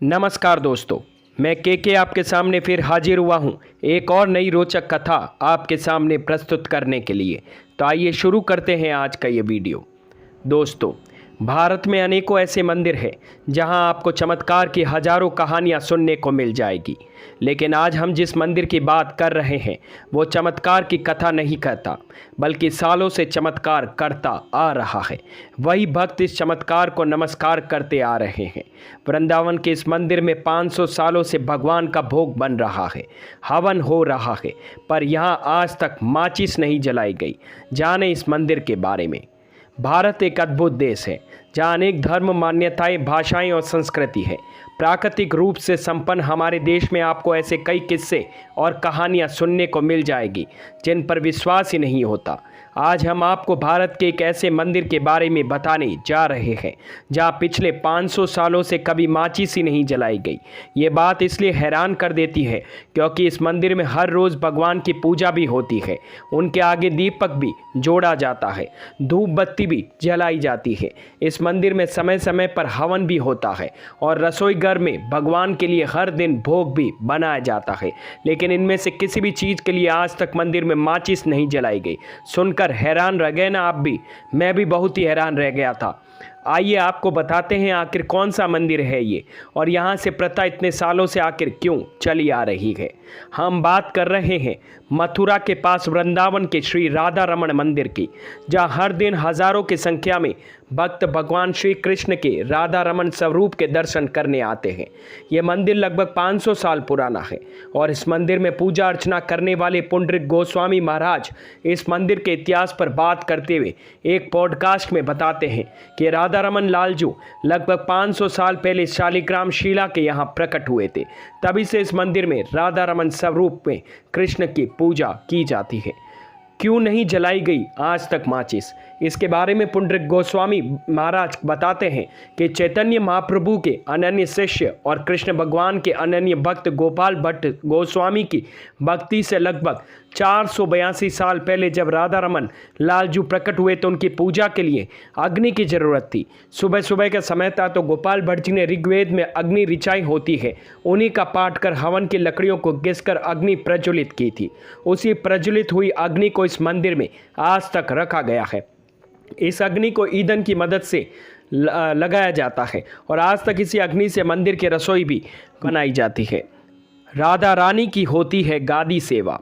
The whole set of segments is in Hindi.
नमस्कार दोस्तों, मैं के आपके सामने फिर हाजिर हुआ हूँ एक और नई रोचक कथा आपके सामने प्रस्तुत करने के लिए। तो आइए शुरू करते हैं आज का ये वीडियो। दोस्तों, भारत में अनेकों ऐसे मंदिर हैं जहां आपको चमत्कार की हजारों कहानियां सुनने को मिल जाएगी, लेकिन आज हम जिस मंदिर की बात कर रहे हैं वो चमत्कार की कथा नहीं कहता, बल्कि सालों से चमत्कार करता आ रहा है। वही भक्त इस चमत्कार को नमस्कार करते आ रहे हैं। वृंदावन के इस मंदिर में 500 सालों से भगवान का भोग बन रहा है, हवन हो रहा है, पर यहाँ आज तक माचिस नहीं जलाई गई। जाने इस मंदिर के बारे में। भारत एक अद्भुत देश है जहाँ अनेक धर्म, मान्यताएं, भाषाएं और संस्कृति है। प्राकृतिक रूप से संपन्न हमारे देश में आपको ऐसे कई किस्से और कहानियां सुनने को मिल जाएगी जिन पर विश्वास ही नहीं होता। आज हम आपको भारत के एक ऐसे मंदिर के बारे में बताने जा रहे हैं जहाँ पिछले 500 सालों से कभी माचिस ही नहीं जलाई गई। ये बात इसलिए हैरान कर देती है क्योंकि इस मंदिर में हर रोज़ भगवान की पूजा भी होती है, उनके आगे दीपक भी जोड़ा जाता है, धूप बत्ती भी जलाई जाती है। इस मंदिर में समय समय पर हवन भी होता है और रसोई घर में भगवान के लिए हर दिन भोग भी बनाया जाता है, लेकिन इनमें से किसी भी चीज़ के लिए आज तक मंदिर में माचिस नहीं जलाई गई। सुनकर हैरान रह गए ना आप भी? मैं भी बहुत ही हैरान रह गया था। आइए आपको बताते हैं आखिर कौन सा मंदिर है ये और यहाँ से प्रथा इतने सालों से आखिर क्यों चली आ रही है। हम बात कर रहे हैं मथुरा के पास वृंदावन के श्री राधा रमण मंदिर की, जहाँ हर दिन हजारों की संख्या में भक्त भगवान श्री कृष्ण के राधा रमण स्वरूप के दर्शन करने आते हैं। ये मंदिर लगभग 500 साल पुराना है और इस मंदिर में पूजा अर्चना करने वाले पुंडरीक गोस्वामी महाराज इस मंदिर के इतिहास पर बात करते हुए एक पॉडकास्ट में बताते हैं कि राधा रमन लालजू लगभग 500 साल पहले शालिग्राम शिला के यहाँ प्रकट हुए थे। तभी से इस मंदिर में राधा रमन स्वरूप में कृष्ण की पूजा की जाती है। क्यों नहीं जलाई गई आज तक माचिस? इसके बारे में पुंडरीक गोस्वामी महाराज बताते हैं कि चैतन्य महाप्रभु के अनन्य शिष्य और कृष्ण भगवान के अनन्य भक्त गोपाल भट्ट गोस्वामी की भक्ति से लगभग 482 साल पहले जब राधा रमन लालजू प्रकट हुए तो उनकी पूजा के लिए अग्नि की जरूरत थी। सुबह सुबह का समय था तो गोपाल भट्ट जी ने ऋग्वेद में अग्नि ऋचाई होती है, उन्हीं का पाठ कर हवन की लकड़ियों को घिसकर अग्नि प्रज्वलित की थी। उसी प्रज्वलित हुई अग्नि को इस मंदिर में आज तक रखा गया है। इस अग्नि को ईंधन की मदद से लगाया जाता है और आज तक इसी अग्नि से मंदिर की रसोई भी बनाई जाती है। राधा रानी की होती है गादी सेवा।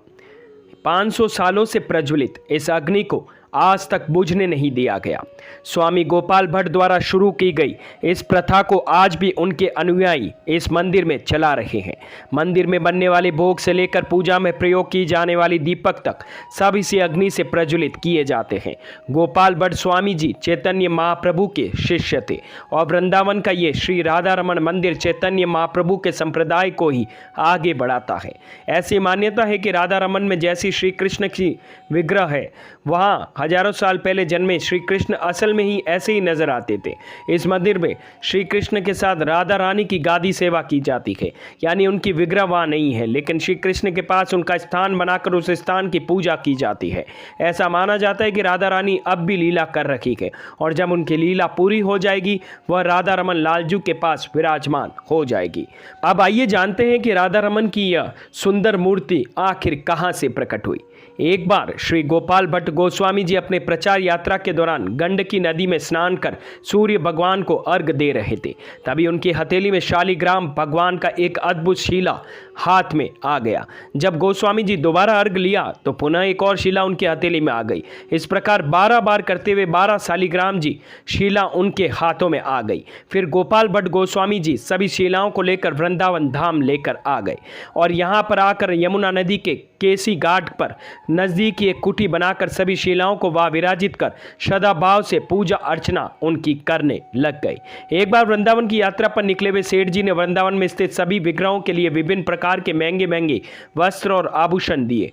500 सालों से प्रज्वलित इस अग्नि को आज तक बुझने नहीं दिया गया। स्वामी गोपाल भट्ट द्वारा शुरू की गई इस प्रथा को आज भी उनके अनुयायी इस मंदिर में चला रहे हैं। मंदिर में बनने वाले भोग से लेकर पूजा में प्रयोग की जाने वाली दीपक तक सब इसी अग्नि से प्रज्वलित किए जाते हैं। गोपाल भट्ट स्वामी जी चैतन्य महाप्रभु के शिष्य थे और वृंदावन का ये श्री राधा रमण मंदिर चैतन्य महाप्रभु के संप्रदाय को ही आगे बढ़ाता है। ऐसी मान्यता है कि राधा रमन में जैसी श्री कृष्ण की विग्रह है, वहाँ हजारों साल पहले जन्मे श्री कृष्ण असल में ही ऐसे ही नजर आते थे। इस मंदिर में श्री कृष्ण के साथ राधा रानी की गादी सेवा की जाती है, यानी उनकी विग्रह वहाँ नहीं है, लेकिन श्री कृष्ण के पास उनका स्थान बनाकर उस स्थान की पूजा की जाती है। ऐसा माना जाता है कि राधा रानी अब भी लीला कर रखी है और जब उनकी लीला पूरी हो जाएगी वह राधा रमन लालजू के पास विराजमान हो जाएगी। अब आइए जानते हैं कि राधा रमन की यह सुंदर मूर्ति आखिर कहाँ से प्रकट हुई। एक बार श्री गोपाल भट्ट गोस्वामी जी अपने प्रचार यात्रा के दौरान गंडकी नदी में स्नान कर सूर्य भगवान को अर्घ दे रहे थे। तभी उनकी हथेली में शालिग्राम भगवान का एक अद्भुत शिला हाथ में आ गया। जब गोस्वामी जी दोबारा अर्घ लिया तो पुनः एक और शिला उनके हथेली में आ गई। इस प्रकार 12 बार करते हुए 12 शालिग्राम जी शिला उनके हाथों में आ गई। फिर गोपाल भट्ट गोस्वामी जी सभी शिलाओं को लेकर वृंदावन धाम लेकर आ गए और यहाँ पर आकर यमुना नदी के केसी घाट पर नजदीक एक कुटी बनाकर सभी शिलाओं को वहां विराजित कर श्रद्धा भाव से पूजा अर्चना उनकी करने लग गए। एक बार वृंदावन की यात्रा पर निकले हुए सेठ जी ने वृंदावन में स्थित सभी विग्रहों के लिए विभिन्न प्रकार के महंगे महंगे वस्त्र और आभूषण दिए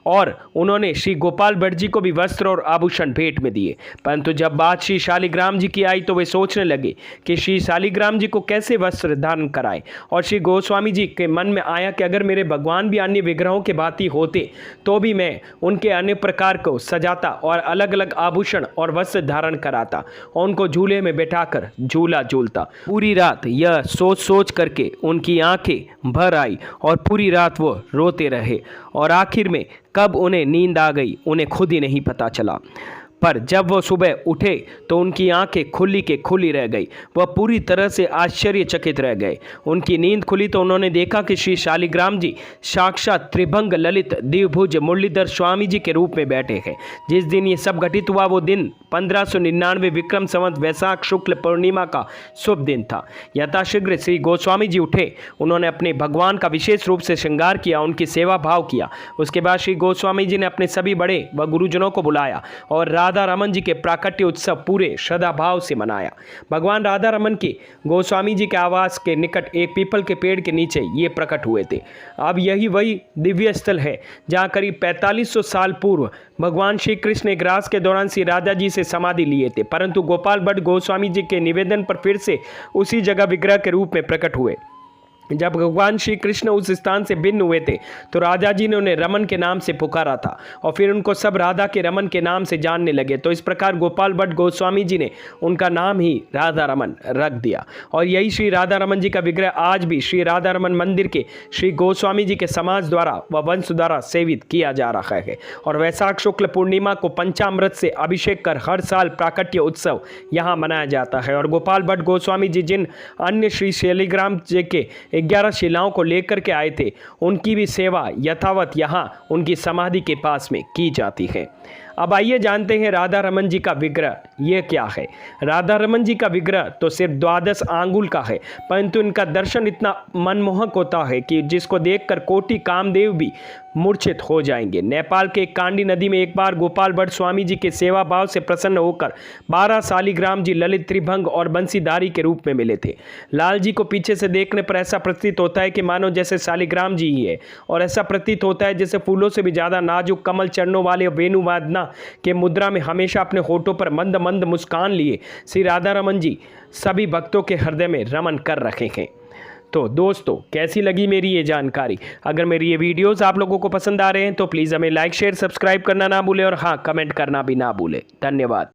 और उन्होंने श्री गोपाल भट्ट जी को भी वस्त्र और आभूषण भेंट में दिए। परंतु जब बात श्री शालिग्राम जी की आई तो वे सोचने लगे कि श्री शालिग्राम जी को कैसे वस्त्र धारण कराएं। और श्री गोस्वामी जी के मन में आया कि अगर मेरे भगवान भी अन्य विग्रहों के भांति होते तो भी मैं उनके अन्य प्रकार को सजाता और अलग अलग आभूषण और वस्त्र धारण कराता और उनको झूले में बैठाकर झूला झूलता। पूरी रात यह सोच सोच करके उनकी आंखें भर आई और पूरी रात वो रोते रहे और आखिर में कब उन्हें नींद आ गई उन्हें खुद ही नहीं पता चला। पर जब वो सुबह उठे तो उनकी आंखें खुली के खुली रह गई। वह पूरी तरह से आश्चर्यचकित रह गए। उनकी नींद खुली तो उन्होंने देखा कि श्री शालिग्राम जी साक्षात त्रिभंग ललित दिव्यभुज मुरलीधर स्वामी जी के रूप में बैठे हैं। जिस दिन ये सब घटित हुआ वो दिन 1599 विक्रम संवत वैशाख शुक्ल पूर्णिमा का शुभ दिन था। यथाशीघ्र श्री गोस्वामी जी उठे। उन्होंने अपने भगवान का विशेष रूप से श्रृंगार किया, उनकी सेवा भाव किया। उसके बाद श्री गोस्वामी जी ने अपने सभी बड़े व गुरुजनों को बुलाया और राधा रमन जी के प्राकट्य उत्सव पूरे श्रद्धा भाव से मनाया। भगवान राधा रमन के गोस्वामी जी के आवास के निकट एक पीपल के पेड़ के नीचे ये प्रकट हुए थे। अब यही वही दिव्य स्थल है जहाँ करीब 4500 साल पूर्व भगवान श्री कृष्ण एक रास के दौरान श्री राधा जी से समाधि लिए थे, परंतु गोपाल भट्ट गोस्वामी जी के निवेदन पर फिर से उसी जगह विग्रह के रूप में प्रकट हुए। जब भगवान श्री कृष्ण उस स्थान से भिन्न हुए थे तो राजा जी ने उन्हें रमन के नाम से पुकारा था और फिर उनको सब राधा के रमन के नाम से जानने लगे। तो इस प्रकार गोपाल भट्ट गोस्वामी जी ने उनका नाम ही राधा रमन रख दिया और यही श्री राधा रमन जी का विग्रह आज भी श्री राधा रमन मंदिर के श्री गोस्वामी जी के समाज द्वारा व वंश द्वारा सेवित किया जा रहा है। और वैशाख शुक्ल पूर्णिमा को पंचामृत से अभिषेक कर हर साल प्राकट्य उत्सव यहाँ मनाया जाता है। और गोपाल भट्ट गोस्वामी जी जिन अन्य श्री शालिग्राम जी के 11 शिलाओं को लेकर के आए थे उनकी भी सेवा यथावत यहाँ उनकी समाधि के पास में की जाती है। अब आइए जानते हैं राधा रमन जी का विग्रह ये क्या है। राधा रमन जी का विग्रह तो सिर्फ 12 आंगुल का है, परंतु इनका दर्शन इतना मनमोहक होता है कि जिसको देखकर कोटि कामदेव भी मूर्छित हो जाएंगे। नेपाल के कांडी नदी में एक बार गोपाल भट्ट स्वामी जी के सेवा भाव से प्रसन्न होकर 12 शालिग्राम जी ललित त्रिभंग और बंसीधारी के रूप में मिले थे। लाल जी को पीछे से देखने पर ऐसा प्रतीत होता है कि मानो जैसे शालिग्राम जी ही है और ऐसा प्रतीत होता है जैसे फूलों से भी ज़्यादा नाजुक कमल चरणों वाले वेणुवादना के मुद्रा में हमेशा अपने होठों पर मंद मंद मुस्कान लिए श्री राधा रमन जी सभी भक्तों के हृदय में रमन कर रखे हैं। तो दोस्तों कैसी लगी मेरी ये जानकारी? अगर मेरी ये वीडियोस आप लोगों को पसंद आ रहे हैं तो प्लीज़ हमें लाइक शेयर सब्सक्राइब करना ना भूलें और हाँ कमेंट करना भी ना भूलें। धन्यवाद।